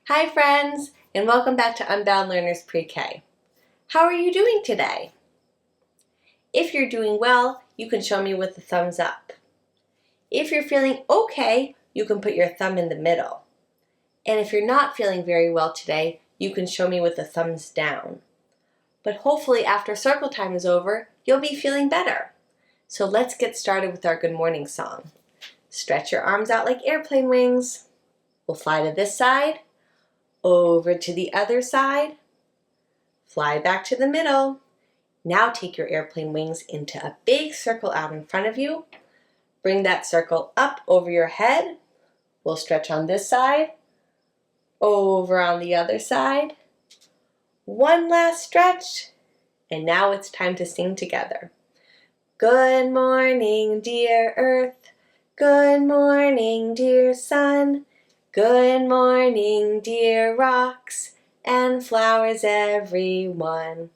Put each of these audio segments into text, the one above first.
Hi friends, and welcome back to Unbound Learners Pre-K. How are you doing today? If you're doing well, you can show me with a thumbs up. If you're feeling okay, you can put your thumb in the middle. And if you're not feeling very well today, you can show me with a thumbs down. But hopefully after circle time is over, you'll be feeling better. So let's get started with our good morning song. Stretch your arms out like airplane wings. We'll fly to this side, over to the other side, fly back to the middle. Now take your airplane wings into a big circle out in front of you. Bring that circle up over your head. We'll stretch on this side, over on the other side. One last stretch, and now it's time to sing together. Good morning, dear earth. Good morning, dear sun. Good morning, dear rocks and flowers everyone.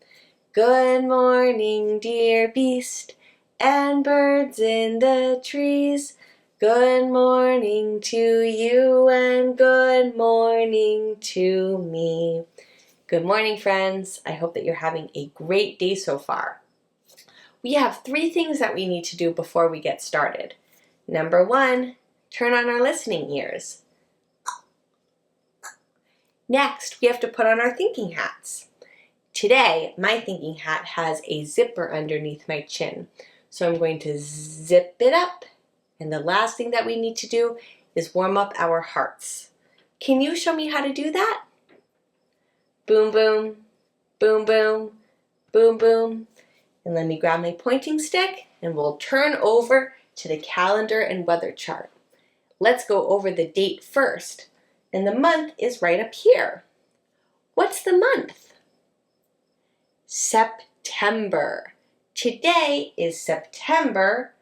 Good morning, dear beast and birds in the trees. Good morning to you and good morning to me. Good morning, friends. I hope that you're having a great day so far. We have 3 things that we need to do before we get started. Number 1, turn on our listening ears. Next, we have to put on our thinking hats. Today, my thinking hat has a zipper underneath my chin. So I'm going to zip it up. And the last thing that we need to do is warm up our hearts. Can you show me how to do that? Boom, boom, boom, boom, boom, boom. And let me grab my pointing stick and we'll turn over to the calendar and weather chart. Let's go over the date first. And the month is right up here. What's the month? September. Today is September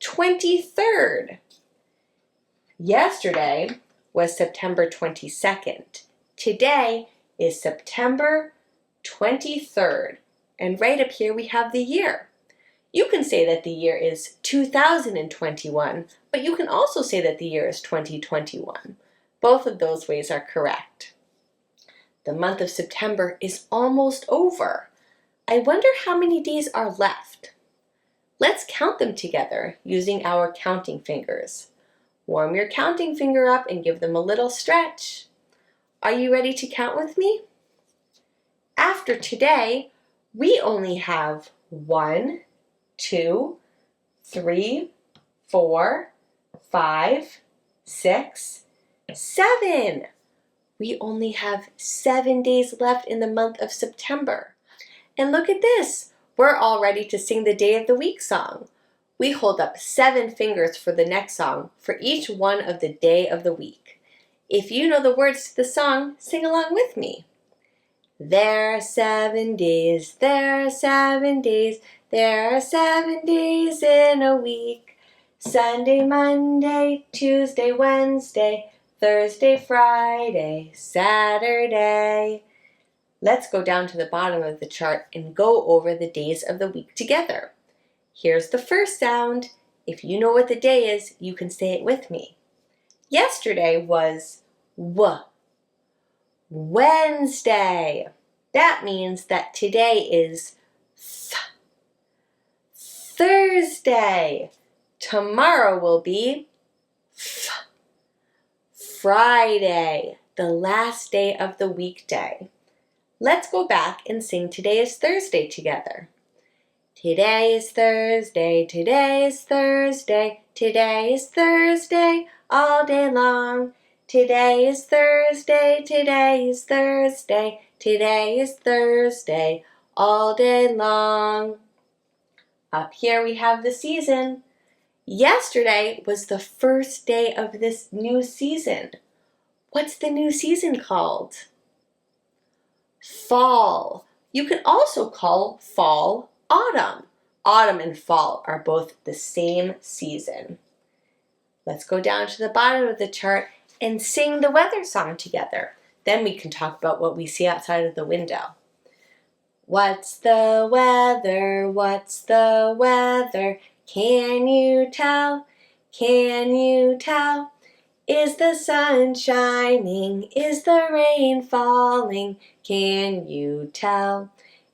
23rd. Yesterday was September 22nd. Today is September 23rd. And right up here we have the year. You can say that the year is 2021, but you can also say that the year is 2021. Both of those ways are correct. The month of September is almost over. I wonder how many days are left. Let's count them together using our counting fingers. Warm your counting finger up and give them a little stretch. Are you ready to count with me? After today, we only have 1, 2, 3, 4, 5, 6, 7. We only have 7 days left in the month of September. And look at this. We're all ready to sing the Day of the Week song. We hold up 7 fingers for the next song for each one of the day of the week. If you know the words to the song, sing along with me. There are 7 days, there are 7 days, there are 7 days in a week. Sunday, Monday, Tuesday, Wednesday, Thursday, Friday, Saturday. Let's go down to the bottom of the chart and go over the days of the week together. Here's the first sound. If you know what the day is, you can say it with me. Yesterday was W. Wednesday. That means that today is Th. Thursday. Tomorrow will be F. Friday, the last day of the weekday. Let's go back and sing Today is Thursday together. Today is Thursday, today is Thursday, today is Thursday all day long. Today is Thursday, today is Thursday, today is Thursday all day long. Up here we have the season. Yesterday was the first day of this new season. What's the new season called? Fall. You can also call fall autumn. Autumn and fall are both the same season. Let's go down to the bottom of the chart and sing the weather song together. Then we can talk about what we see outside of the window. What's the weather? What's the weather? Can you tell? Can you tell? Is the sun shining? Is the rain falling? Can you tell?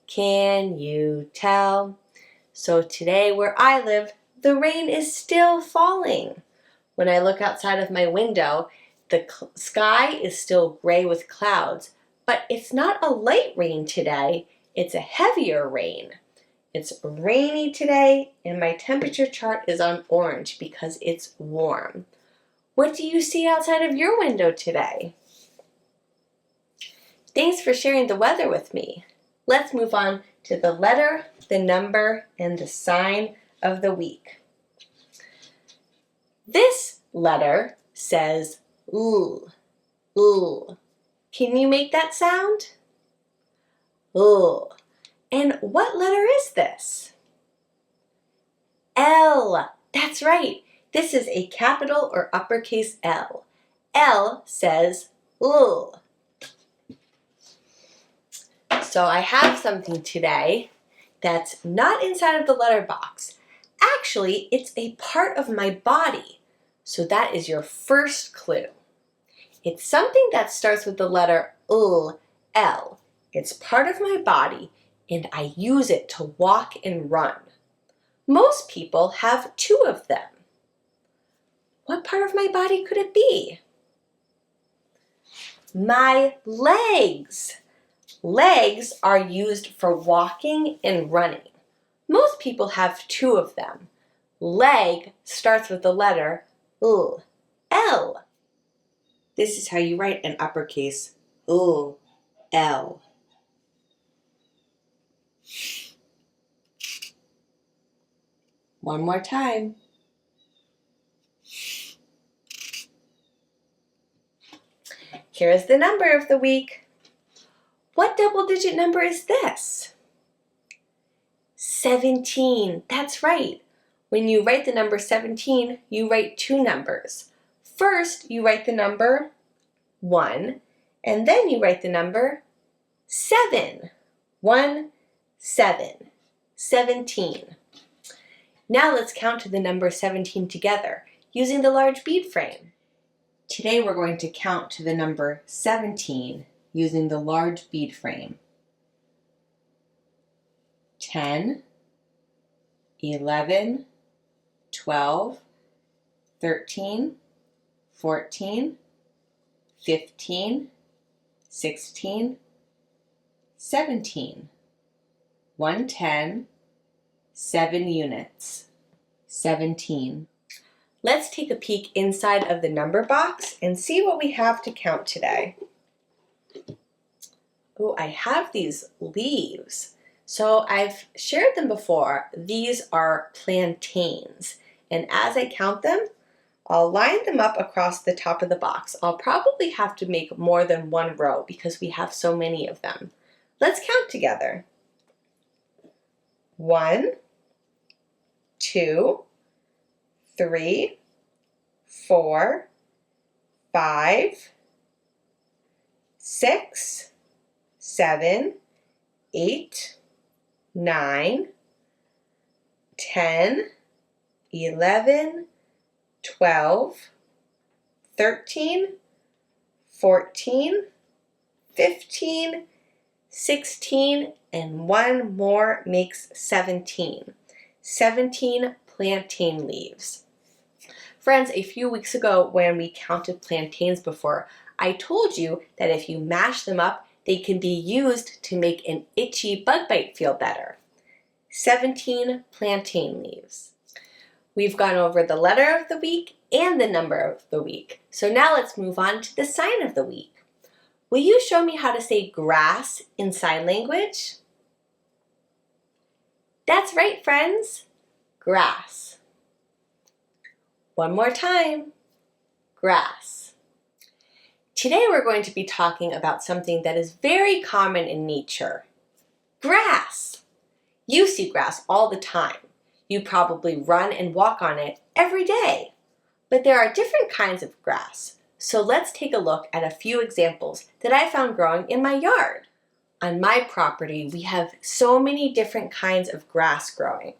Can you tell? So today where I live, the rain is still falling. When I look outside of my window, the sky is still gray with clouds, but it's not a light rain today, it's a heavier rain. It's rainy today, and my temperature chart is on orange because it's warm. What do you see outside of your window today? Thanks for sharing the weather with me. Let's move on to the letter, the number, and the sign of the week. This letter says L. L. Can you make that sound? L. And what letter is this? L. That's right. This is a capital or uppercase L. L says L. So I have something today that's not inside of the letter box. Actually, it's a part of my body. So that is your first clue. It's something that starts with the letter L. L. It's part of my body, and I use it to walk and run. Most people have two of them. What part of my body could it be? My legs. Legs are used for walking and running. Most people have two of them. Leg starts with the letter L. L. This is how you write an uppercase L. L. One more time. Here is the number of the week. What double-digit number is this? 17. That's right. When you write the number 17, you write two numbers. First, you write the number 1, and then you write the number 7. 1, 7. 17. Now let's count to the number 17 together using the large bead frame. Today we're going to count to the number 17 using the large bead frame. 10, 11, 12, 13, 14, 15, 16, 17. 110, 7 units. 17. Let's take a peek inside of the number box and see what we have to count today. Oh, I have these leaves. So I've shared them before. These are plantains. And as I count them, I'll line them up across the top of the box. I'll probably have to make more than one row because we have so many of them. Let's count together. 1, 2, 3, 4, 5, 6, 7, 8, 9, 10, 11, 12, 13, 14, 15, 16, and one more makes 17. 17 plantain leaves. Friends, a few weeks ago when we counted plantains before, I told you that if you mash them up, they can be used to make an itchy bug bite feel better. 17 plantain leaves. We've gone over the letter of the week and the number of the week. So now let's move on to the sign of the week. Will you show me how to say grass in sign language? That's right, friends. Grass. One more time. Grass. Today we're going to be talking about something that is very common in nature. Grass. You see grass all the time. You probably run and walk on it every day. But there are different kinds of grass. So let's take a look at a few examples that I found growing in my yard. On my property, we have so many different kinds of grass growing.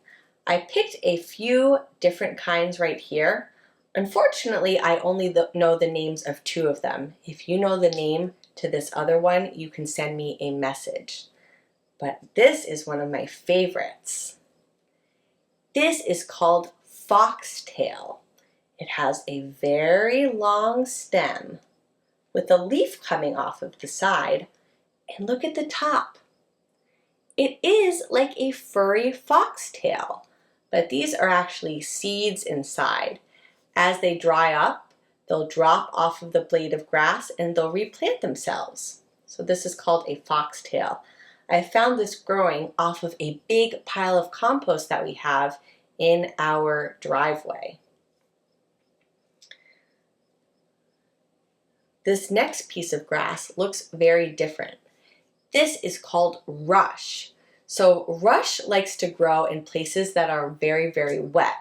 I picked a few different kinds right here. Unfortunately, I only know the names of two of them. If you know the name to this other one, you can send me a message. But this is one of my favorites. This is called foxtail. It has a very long stem with a leaf coming off of the side, and look at the top. It is like a furry foxtail, but these are actually seeds inside. As they dry up, they'll drop off of the blade of grass and they'll replant themselves. So this is called a foxtail. I found this growing off of a big pile of compost that we have in our driveway. This next piece of grass looks very different. This is called rush. So rush likes to grow in places that are very, very wet.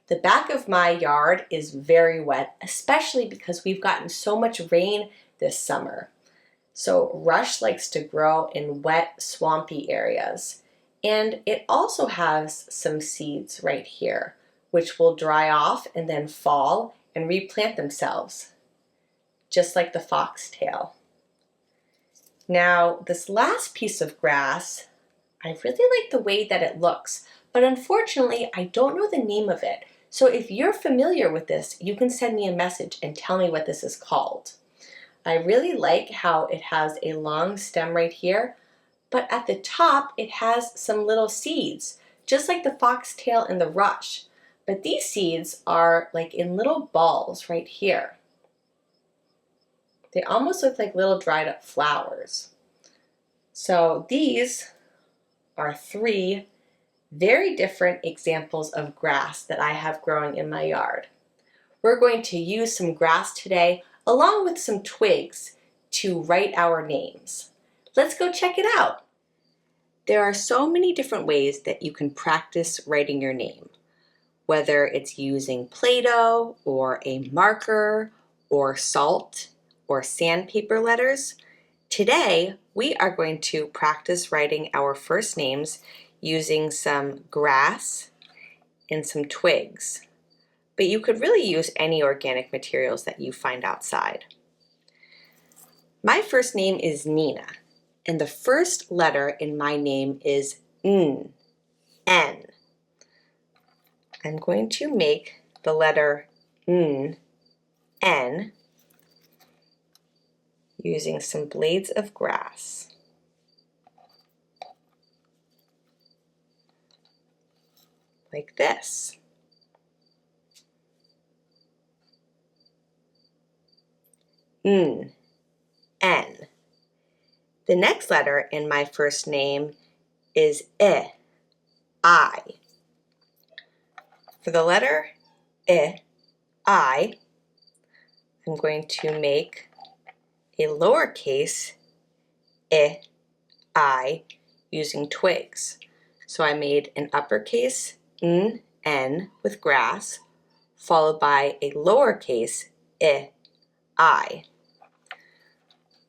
The back of my yard is very wet, especially because we've gotten so much rain this summer. So rush likes to grow in wet, swampy areas. And it also has some seeds right here, which will dry off and then fall and replant themselves, just like the foxtail. Now, this last piece of grass, I really like the way that it looks, but unfortunately, I don't know the name of it. So if you're familiar with this, you can send me a message and tell me what this is called. I really like how it has a long stem right here, but at the top it has some little seeds, just like the foxtail and the rush. But these seeds are like in little balls right here. They almost look like little dried up flowers. So these are three very different examples of grass that I have growing in my yard. We're going to use some grass today along with some twigs to write our names. Let's go check it out. There are so many different ways that you can practice writing your name, whether it's using Play-Doh or a marker or salt or sandpaper letters. Today, we are going to practice writing our first names using some grass and some twigs. But you could really use any organic materials that you find outside. My first name is Nina, and the first letter in my name is N. I'm going to make the letter N using some blades of grass. Like this. N. The next letter in my first name is I. For the letter I, I'm going to make a lowercase I using twigs. So I made an uppercase N with grass, followed by a lowercase I.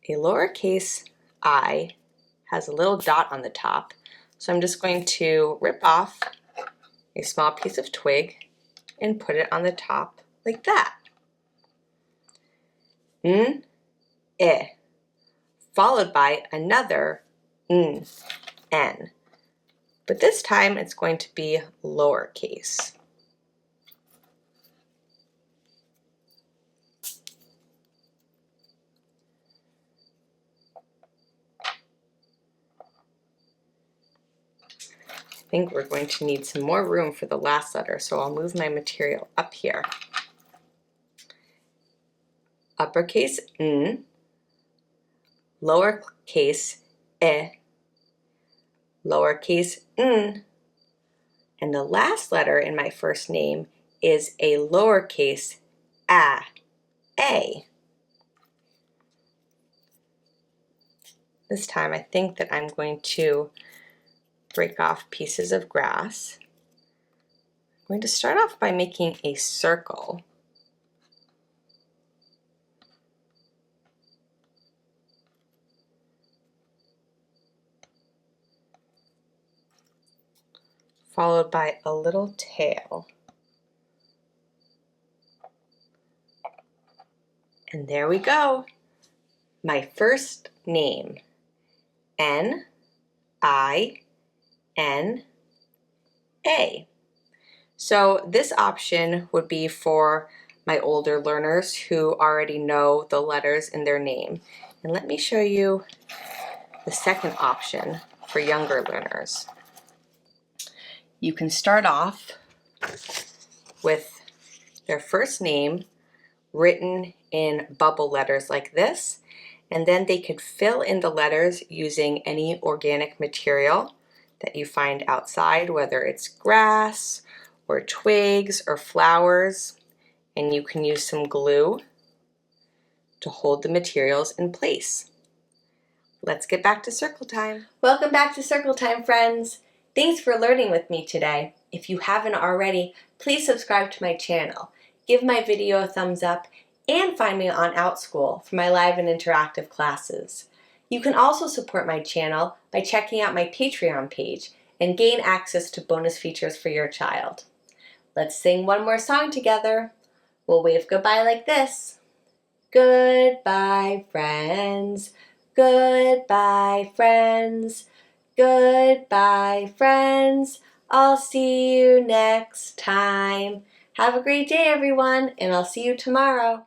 A lowercase I has a little dot on the top, so I'm just going to rip off a small piece of twig and put it on the top like that. N, followed by another N. But this time it's going to be lowercase. I think we're going to need some more room for the last letter, so I'll move my material up here. Uppercase N, lowercase lowercase n, and the last letter in my first name is a lowercase a. This time I think that I'm going to break off pieces of grass. I'm going to start off by making a circle. Followed by a little tail. And there we go. My first name, N-I-N-A. So this option would be for my older learners who already know the letters in their name. And let me show you the second option for younger learners. You can start off with their first name written in bubble letters like this, and then they could fill in the letters using any organic material that you find outside, whether it's grass or twigs or flowers, and you can use some glue to hold the materials in place. Let's get back to circle time. Welcome back to circle time, friends. Thanks for learning with me today. If you haven't already, please subscribe to my channel, give my video a thumbs up, and find me on OutSchool for my live and interactive classes. You can also support my channel by checking out my Patreon page and gain access to bonus features for your child. Let's sing one more song together. We'll wave goodbye like this. Goodbye, friends. Goodbye, friends. Goodbye, friends. I'll see you next time. Have a great day, everyone, and I'll see you tomorrow.